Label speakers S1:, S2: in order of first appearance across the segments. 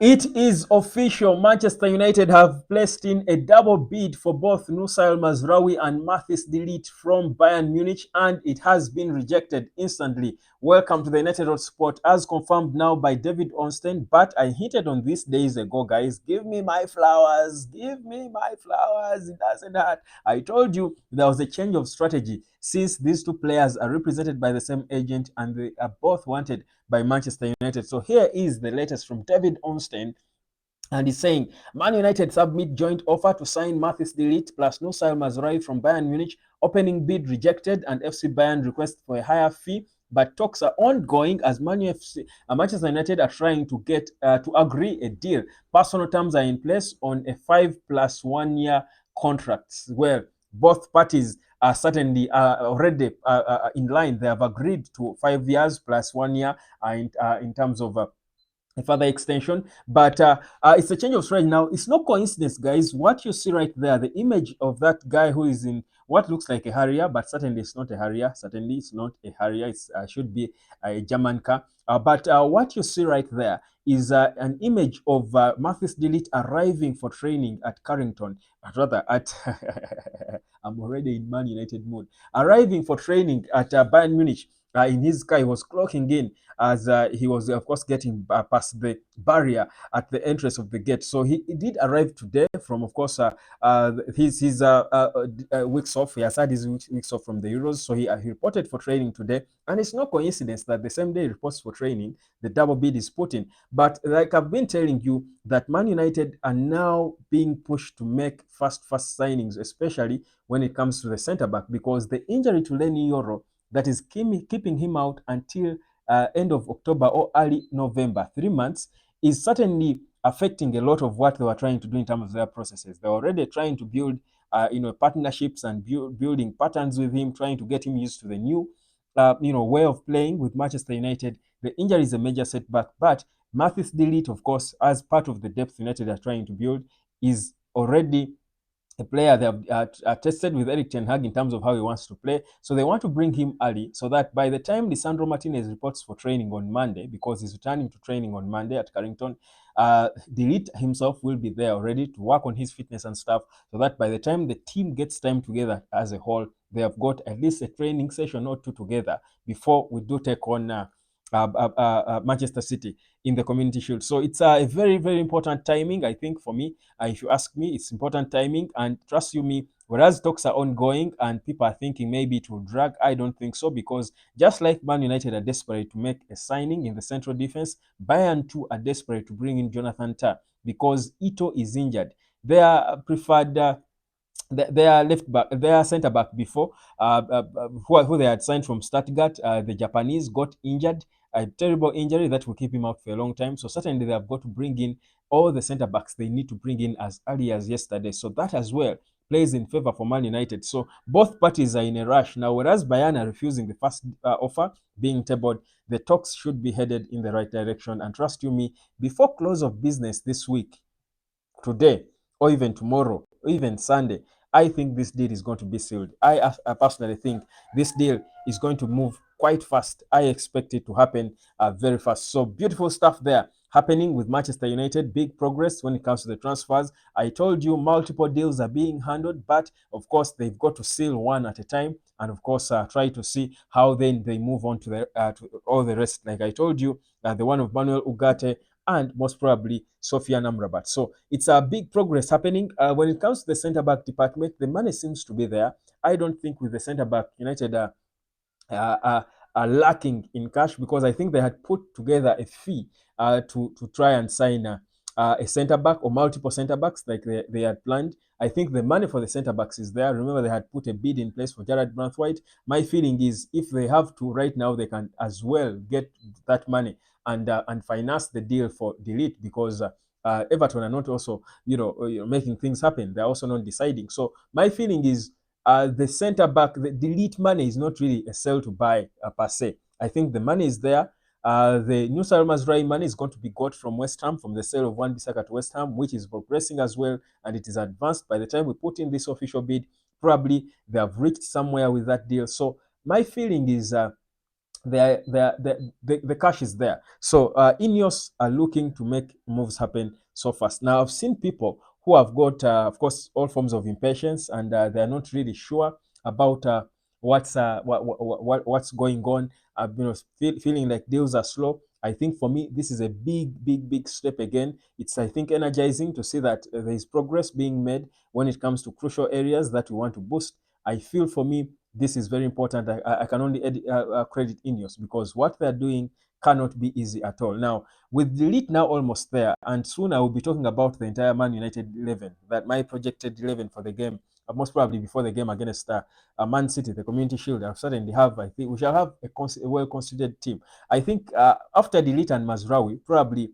S1: It is official. Manchester United have placed in a double bid for both Nusail Mazraoui and Mathis de Ligt from Bayern Munich, and it has been rejected instantly. Welcome to the United Hot Spot, as confirmed now by David Ornstein. But I hinted on this days ago, guys. Give me my flowers. Give me my flowers. It doesn't hurt. I told you there was a change of strategy since these two players are represented by the same agent and they are both wanted by Manchester United. So here is the latest from David Ornstein, and he's saying Man United submit joint offer to sign Mathis de Ligt plus Nusail Mazraoui from Bayern Munich. Opening bid rejected, and FC Bayern request for a higher fee. But talks are ongoing as Manchester United are trying to get to agree a deal. Personal terms are in place on a 5+1 year contracts where both parties are certainly already in line. They have agreed to 5 years plus 1 year in terms of a further extension. But it's a change of strategy now. It's no coincidence, guys. What you see right there, the image of that guy who is in what looks like a Harrier, but certainly it's not a Harrier. Certainly it's not a Harrier. It should be a German car. But what you see right there is an image of Mathis de Ligt arriving for training at Carrington, rather at I'm already in Man United mood. Arriving for training at Bayern Munich. In his car, he was clocking in as he was, of course, getting past the barrier at the entrance of the gate. So he did arrive today from, of course, his weeks off. He has had his weeks off from the Euros. So he reported for training today. And it's no coincidence that the same day he reports for training, the double bid is put in. But like I've been telling you, that Man United are now being pushed to make fast signings, especially when it comes to the centre back, because the injury to Lenny Yoro that is keeping him out until end of October or early November, 3 months, is certainly affecting a lot of what they were trying to do in terms of their processes. They're already trying to build, partnerships and building patterns with him, trying to get him used to the new, way of playing with Manchester United. The injury is a major setback, but Mathis de Ligt, of course, as part of the depth United are trying to build, is already a player they have tested with Eric Ten Hag in terms of how he wants to play. So they want to bring him early so that by the time Lisandro Martinez reports for training on Monday, because he's returning to training on Monday at Carrington, De Ligt himself will be there already to work on his fitness and stuff, so that by the time the team gets time together as a whole, they have got at least a training session or two together before we do take on Manchester City in the Community Shield. So it's a very, very important timing, I think, for me. If you ask me, it's important timing. And trust you me, whereas talks are ongoing and people are thinking maybe it will drag, I don't think so, because just like Man United are desperate to make a signing in the central defense, Bayern too are desperate to bring in Jonathan Tah because Ito is injured. Their preferred their left back, their centre back before, who they had signed from Stuttgart, the Japanese got injured, a terrible injury that will keep him out for a long time. So certainly they have got to bring in all the centre backs they need to bring in as early as yesterday. So that as well plays in favour for Man United. So both parties are in a rush now. Whereas Bayern are refusing the first offer being tabled, the talks should be headed in the right direction. And trust you me, before close of business this week, today, or even tomorrow, or even Sunday, I think this deal is going to be sealed. I personally think this deal is going to move quite fast. I expect it to happen very fast. So beautiful stuff there happening with Manchester United. Big progress when it comes to the transfers. I told you multiple deals are being handled, but of course they've got to seal one at a time, and of course try to see how then they move on to all the rest. Like I told you, the one of Manuel Ugarte and most probably Sofian Amrabat. So it's a big progress happening. When it comes to the centre back department, the money seems to be there. I don't think with the centre back, United are lacking in cash, because I think they had put together a fee to try and sign a centre back or multiple centre backs like they had planned. I think the money for the centre backs is there. Remember, they had put a bid in place for Jared Branthwaite. My feeling is if they have to right now, they can as well get that money and finance the deal for De Ligt, because Everton are not also making things happen. They're also not deciding. So my feeling is the centre back, the De Ligt money is not really a sell to buy per se. I think the money is there. The new Mazraoui money is going to be got from West Ham, from the sale of Wan-Bissaka to West Ham, which is progressing as well, and it is advanced. By the time we put in this official bid, probably they have reached somewhere with that deal. So my feeling is the cash is there. So Ineos are looking to make moves happen so fast. Now I've seen people who have got, of course, all forms of impatience, and they are not really sure about what's going on. Feeling like deals are slow. I think for me, this is a big step again. It's, I think, energizing to see that there is progress being made when it comes to crucial areas that we want to boost. I feel for me, this is very important. I can only credit Ineos because what they're doing cannot be easy at all. Now, with the Ligt now almost there, and soon I will be talking about the entire Man United 11, that my projected 11 for the game, most probably before the game against Man City, the Community Shield. I'll certainly have, I think, we shall have a well-considered team. I think after the Ligt and Mazraoui, probably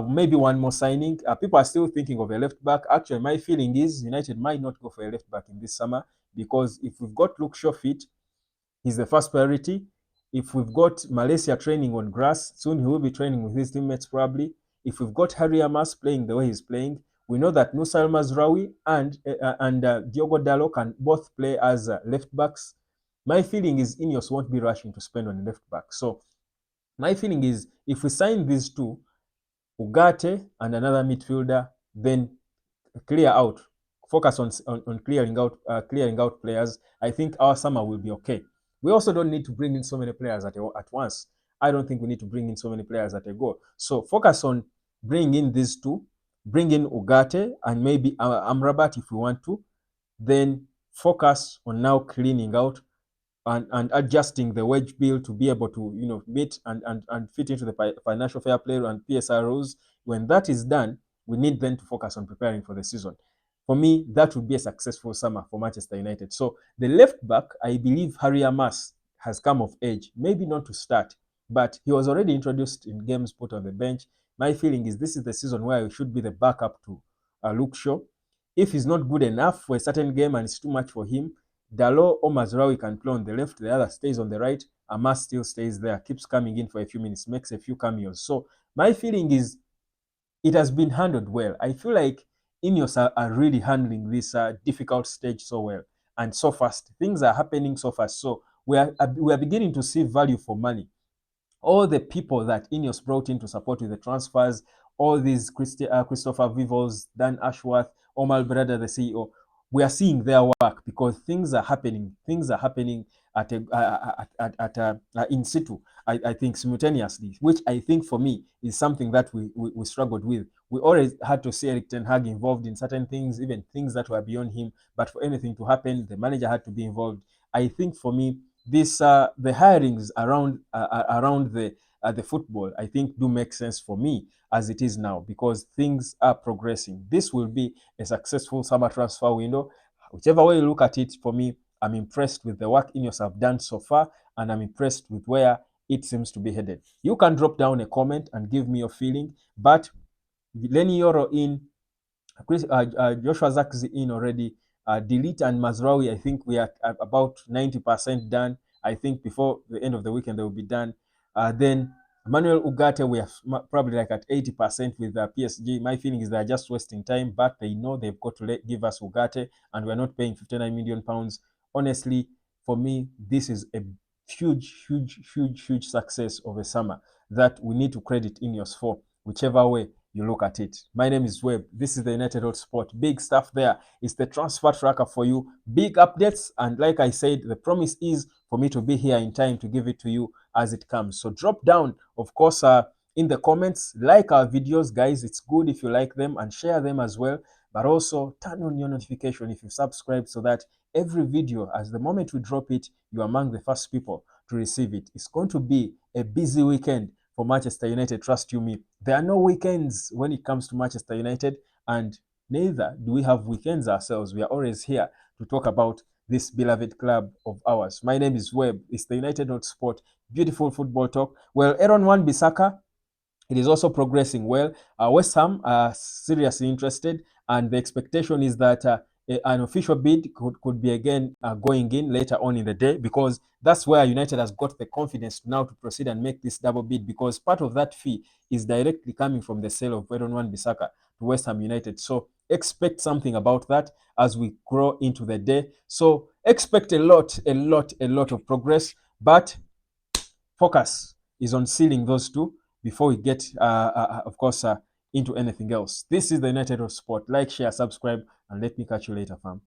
S1: maybe one more signing. People are still thinking of a left back. Actually, my feeling is United might not go for a left back in this summer because if we've got Luke Shaw fit, he's the first priority. If we've got Malaysia training on grass, soon he will be training with his teammates probably. If we've got Harry Amas playing the way he's playing, we know that Nusail Mazraoui and Diogo Dalot can both play as left backs. My feeling is Ineos won't be rushing to spend on a left back. So my feeling is if we sign these two, Ugarte and another midfielder, then clear out, focus on clearing out players. I think our summer will be okay. We also don't need to bring in so many players at once. I don't think we need to bring in so many players at a go. So focus on bringing in these two, bring in Ugarte and maybe Amrabat if we want to. Then focus on now cleaning out and adjusting the wage bill to be able to meet and fit into the financial fair play and PSR rules. When that is done, we need then to focus on preparing for the season. For me, that would be a successful summer for Manchester United. So the left back, I believe Harry Amas has come of age, maybe not to start, but he was already introduced in games put on the bench. My feeling is this is the season where he should be the backup to Luke Shaw. If he's not good enough for a certain game and it's too much for him, Dalot or Mazraoui can play on the left, the other stays on the right. Amas still stays there, keeps coming in for a few minutes, makes a few cameos. So my feeling is it has been handled well. I feel like Ineos are really handling this difficult stage so well and so fast. Things are happening so fast. So we are beginning to see value for money. All the people that Ineos brought in to support with the transfers, all these Christopher Vivos, Dan Ashworth, Omar Brada, the CEO, we are seeing their work because things are happening. Things are happening in situ. I think simultaneously, which I think for me is something that we struggled with. We always had to see Erik ten Hag involved in certain things, even things that were beyond him. But for anything to happen, the manager had to be involved. I think for me, this the hirings around the football, I think, do make sense for me as it is now because things are progressing. This will be a successful summer transfer window. Whichever way you look at it, for me, I'm impressed with the work Ineos have done so far, and I'm impressed with where it seems to be headed. You can drop down a comment and give me your feeling, but Lenny Yoro in, Joshua Zirkzee in already. De Ligt and Mazraoui, I think we are at about 90% done. I think before the end of the weekend they will be done. Then Manuel Ugarte, we are probably like at 80% with PSG. My feeling is they're just wasting time, but they know they've got to give us Ugarte, and we're not paying £59 million. Honestly, for me, this is a huge success of a summer that we need to credit Ineos for, whichever way you look at it. My name is Webb. This is the United Hot Sport. Big stuff there. It's the transfer tracker for you. Big updates. And like I said, the promise is for me to be here in time to give it to you as it comes. So drop down, of course, in the comments. Like our videos, guys. It's good if you like them and share them as well. But also turn on your notification if you subscribe so that every video, as the moment we drop it, you're among the first people to receive it. It's going to be a busy weekend for Manchester United, trust you me. There are no weekends when it comes to Manchester United, and neither do we have weekends ourselves. We are always here to talk about this beloved club of ours. My name is Webb. It's the United Hot Sport. Beautiful football talk. Well, Aaron Wan-Bissaka, it is also progressing well. West Ham are seriously interested, and the expectation is that an official bid could be again going in later on in the day, because that's where United has got the confidence now to proceed and make this double bid, because part of that fee is directly coming from the sale of Aaron Wan-Bissaka to West Ham United. So expect something about that as we grow into the day. So expect a lot of progress, but focus is on sealing those two before we get, of course, into anything else. This is the United of Sport. Like, share, subscribe, and let me catch you later, fam.